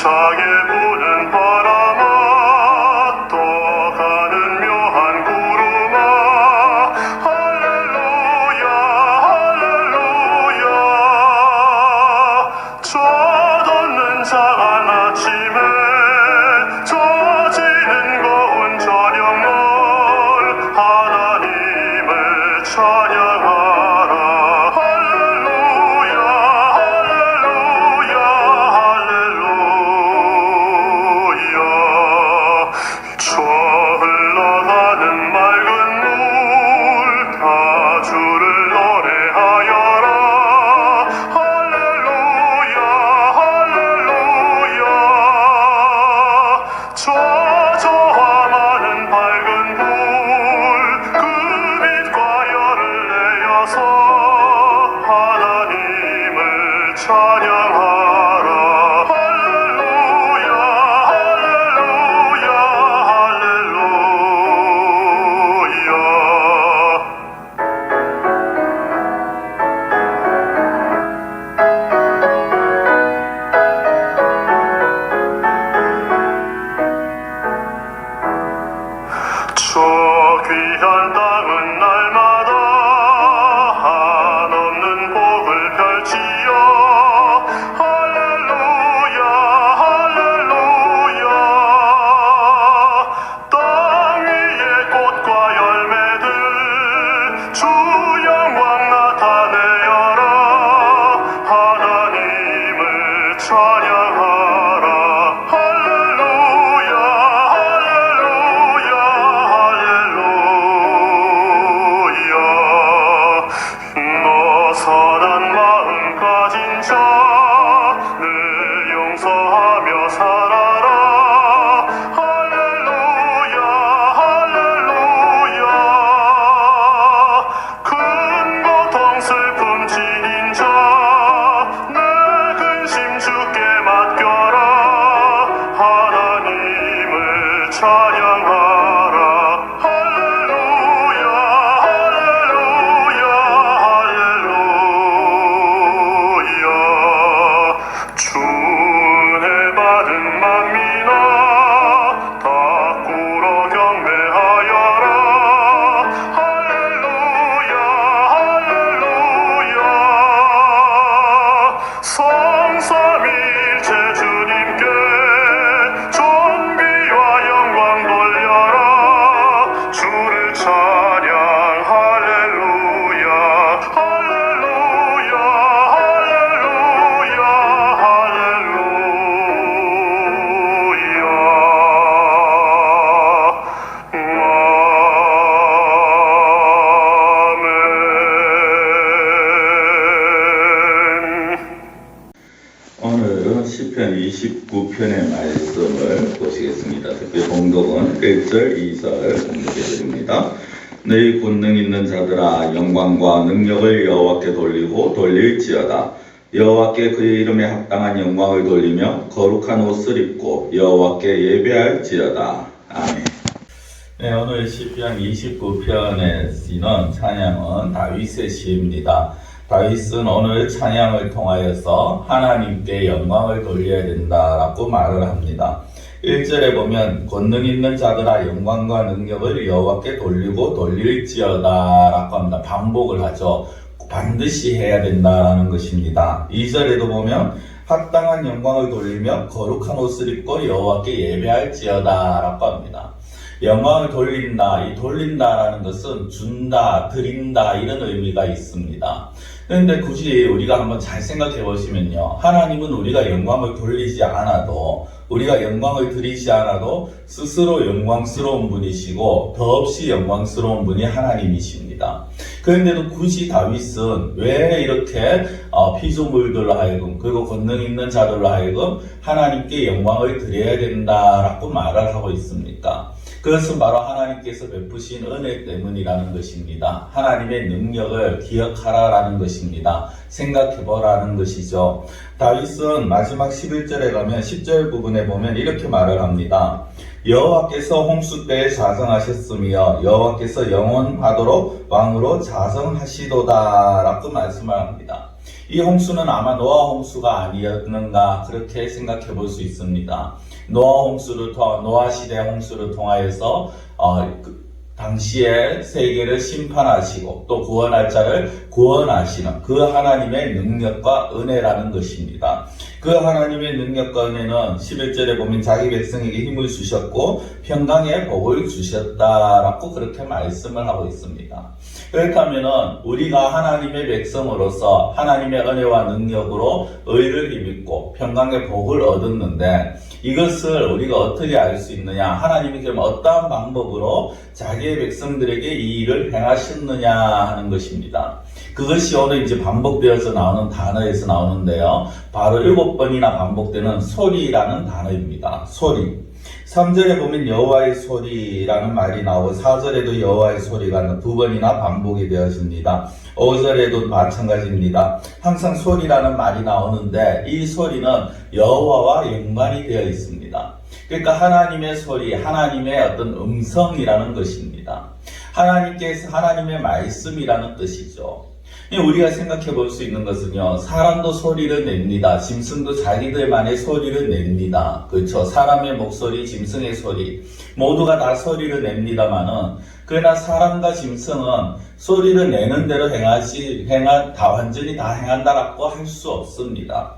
힘차게 부는 바람아 또 가는 묘한 구름아 할렐루야 할렐루야 젖없는 작은 아침에 젖이는 고운 저녁 널 하나님을 찬양하라 할렐루야 할렐루야 할렐루야 저 흘러가는 맑은 물 다 주를 노래하여라 할렐루야 할렐루야 저저와 많은 밝은 불 그 빛과 열을 내어서 하나님을 찬양하라 할렐루야 할렐루야 할렐루야 저 귀한 땅은 날마다 한없는 복을 펼치여 할렐루야 할렐루야 땅 위에 꽃과 열매들 주 영광 나타내어라 하나님을 찬양하라 할렐루야 할렐루야 할렐루야 너 선한 마음 가진 자를 용서하며 살아라 할렐루야 할렐루야 큰 고통 슬픔 지닌 자 내 근심 주께 맡겨라 하나님을 찬양하라 할렐루야 할렐루야 할렐루야 주은혜 받은 만민아 다 꿇어 경배하여라 할렐루야 할렐루야 성삼일체 주님께 존귀와 영광 돌려라 주를 찬양 할렐루야 할렐루야 할렐루야 할렐루야 아멘. 오늘은 시편 29편의 말씀을 보시겠습니다. 특히 봉독은 1절, 2절 공독해드립니다. 너희 권능 있는 자들아 영광과 능력을 여호와께 돌리고 돌릴지어다. 여호와께 그의 이름에 합당한 영광을 돌리며 거룩한 옷을 입고 여호와께 예배할지어다. 아멘. 네, 오늘 시편 29편에 쓰이는 찬양은 다윗의 시입니다. 다윗은 오늘 찬양을 통하여서 하나님께 영광을 돌려야 된다라고 말을 합니다. 1절에 보면 권능 있는 자들아 영광과 능력을 여호와께 돌리고 돌릴지어다 라고 합니다. 반복을 하죠. 반드시 해야 된다라는 것입니다. 2절에도 보면 합당한 영광을 돌리며 거룩한 옷을 입고 여호와께 예배할지어다 라고 합니다. 영광을 돌린다, 이 돌린다라는 것은 준다, 드린다 이런 의미가 있습니다. 그런데 굳이 우리가 한번 잘 생각해 보시면요, 하나님은 우리가 영광을 돌리지 않아도, 우리가 영광을 드리지 않아도 스스로 영광스러운 분이시고 더없이 영광스러운 분이 하나님이십니다. 그런데도 굳이 다윗은 왜 이렇게 피조물들로 하여금, 그리고 권능 있는 자들로 하여금 하나님께 영광을 드려야 된다라고 말을 하고 있습니까? 그것은 바로 하나님께서 베푸신 은혜 때문이라는 것입니다. 하나님의 능력을 기억하라라는 것입니다. 생각해보라는 것이죠. 다윗은 마지막 11절에 가면 10절 부분에 보면 이렇게 말을 합니다. 여호와께서 홍수 때에 자성하셨으며 여호와께서 영원하도록 왕으로 자성하시도다 라고 말씀을 합니다. 이 홍수는 아마 노아 홍수가 아니었는가 그렇게 생각해 볼 수 있습니다. 노아 시대 홍수를 통하여서 당시에 세계를 심판하시고 또 구원할 자를 구원하시는 그 하나님의 능력과 은혜라는 것입니다. 그 하나님의 능력과 은혜는 11절에 보면 자기 백성에게 힘을 주셨고 평강의 복을 주셨다라고 그렇게 말씀을 하고 있습니다. 그렇다면 우리가 하나님의 백성으로서 하나님의 은혜와 능력으로 의를 힘입고 평강의 복을 얻었는데 이것을 우리가 어떻게 알 수 있느냐? 하나님이 그럼 어떠한 방법으로 자기의 백성들에게 이 일을 행하셨느냐 하는 것입니다. 그것이 오늘 이제 반복되어서 나오는 단어에서 나오는데요. 바로 7번이나 반복되는 소리라는 단어입니다. 소리. 3절에 보면 여호와의 소리라는 말이 나오고 4절에도 여호와의 소리가 2번이나 반복이 되어집니다. 5절에도 마찬가지입니다. 항상 소리라는 말이 나오는데 이 소리는 여호와와 연관이 되어 있습니다. 그러니까 하나님의 소리, 하나님의 어떤 음성이라는 것입니다. 하나님께서 하나님의 말씀이라는 뜻이죠. 우리가 생각해 볼 수 있는 것은요, 사람도 소리를 냅니다. 짐승도 자기들만의 소리를 냅니다. 그렇죠. 사람의 목소리, 짐승의 소리, 모두가 다 소리를 냅니다만은, 그러나 사람과 짐승은 소리를 내는 대로 완전히 다 행한다라고 할 수 없습니다.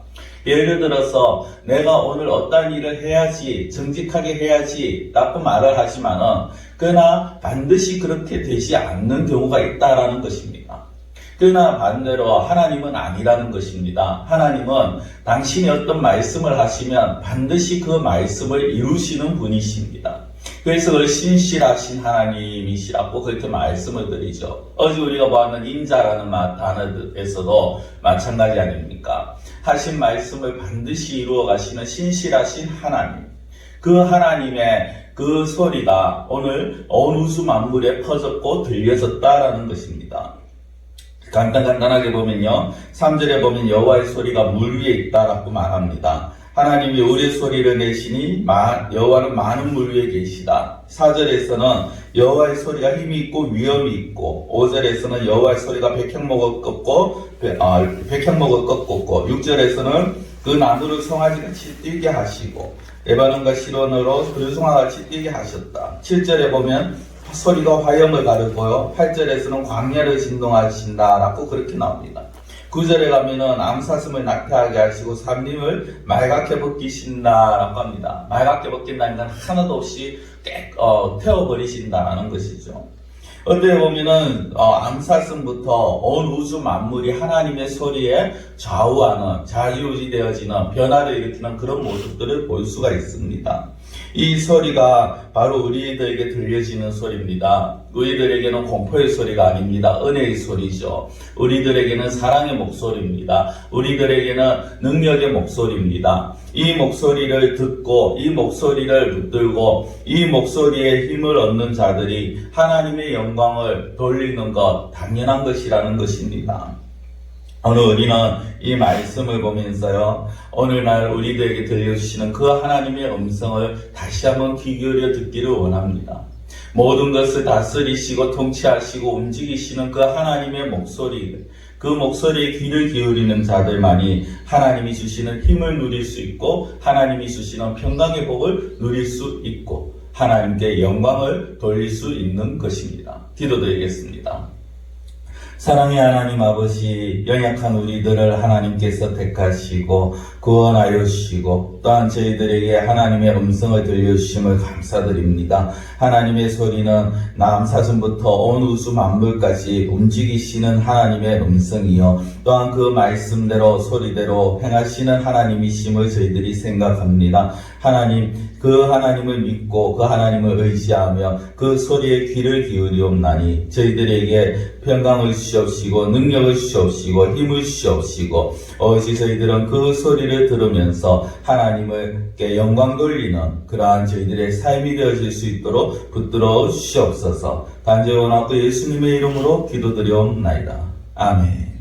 예를 들어서 내가 오늘 어떤 일을 해야지, 정직하게 해야지 라고 말을 하지만은 그러나 반드시 그렇게 되지 않는 경우가 있다라는 것입니다. 그러나 반대로 하나님은 아니라는 것입니다. 하나님은 당신이 어떤 말씀을 하시면 반드시 그 말씀을 이루시는 분이십니다. 그래서 그 신실하신 하나님이시라고 그렇게 말씀을 드리죠. 어제 우리가 보았는 인자라는 단어에서도 마찬가지 아닙니까? 하신 말씀을 반드시 이루어 가시는 신실하신 하나님. 그 하나님의 그 소리가 오늘 온 우주 만물에 퍼졌고 들려졌다라는 것입니다. 간단하게 보면요. 3절에 보면 여호와의 소리가 물 위에 있다라고 말합니다. 하나님이 우리의 소리를 내시니 여호와는 많은 물 위에 계시다. 4절에서는 여호와의 소리가 힘이 있고 위엄이 있고 5절에서는 여호와의 소리가 백향목을 꺾고 6절에서는 그 나무를 송아지같이 뛰게 하시고 레바논과 시론으로 들송아같이 뛰게 하셨다. 7절에 보면 소리가 화염을 가르고요. 8절에서는 광야를 진동하신다라고 그렇게 나옵니다. 9절에 가면은 암사슴을 낙태하게 하시고 삼림을 맑게 벗기신다라고 합니다. 맑게 벗긴다는 건 하나도 없이 태워버리신다라는 것이죠. 어떻게 보면은 암사슴부터 온 우주 만물이 하나님의 소리에 좌우하는, 좌지우지되어지는 변화를 일으키는 그런 모습들을 볼 수가 있습니다. 이 소리가 바로 우리들에게 들려지는 소리입니다. 우리들에게는 공포의 소리가 아닙니다. 은혜의 소리죠. 우리들에게는 사랑의 목소리입니다. 우리들에게는 능력의 목소리입니다. 이 목소리를 듣고 이 목소리를 붙들고 이 목소리에 힘을 얻는 자들이 하나님의 영광을 돌리는 것 당연한 것이라는 것입니다. 오늘 우리는 이 말씀을 보면서요, 오늘날 우리들에게 들려주시는 그 하나님의 음성을 다시 한번 귀 기울여 듣기를 원합니다. 모든 것을 다스리시고 통치하시고 움직이시는 그 하나님의 목소리, 그 목소리에 귀를 기울이는 자들만이 하나님이 주시는 힘을 누릴 수 있고 하나님이 주시는 평강의 복을 누릴 수 있고 하나님께 영광을 돌릴 수 있는 것입니다. 기도드리겠습니다. 사랑의 하나님 아버지, 연약한 우리들을 하나님께서 택하시고 구원하여 주시고 또한 저희들에게 하나님의 음성을 들려주심을 감사드립니다. 하나님의 소리는 남사슴부터 온 우주 만물까지 움직이시는 하나님의 음성이요, 또한 그 말씀대로 소리대로 행하시는 하나님이심을 저희들이 생각합니다. 하나님, 그 하나님을 믿고 그 하나님을 의지하며 그 소리에 귀를 기울이옵나니 저희들에게 평강을 주시옵시고 능력을 주시옵시고 힘을 주시옵시고 어찌 저희들은 그 소리를 들으면서 하나님께 영광 돌리는 그러한 저희들의 삶이 되어질 수 있도록 붙들어 주시옵소서. 간절히 원하고 예수님의 이름으로 기도드리옵나이다. 아멘.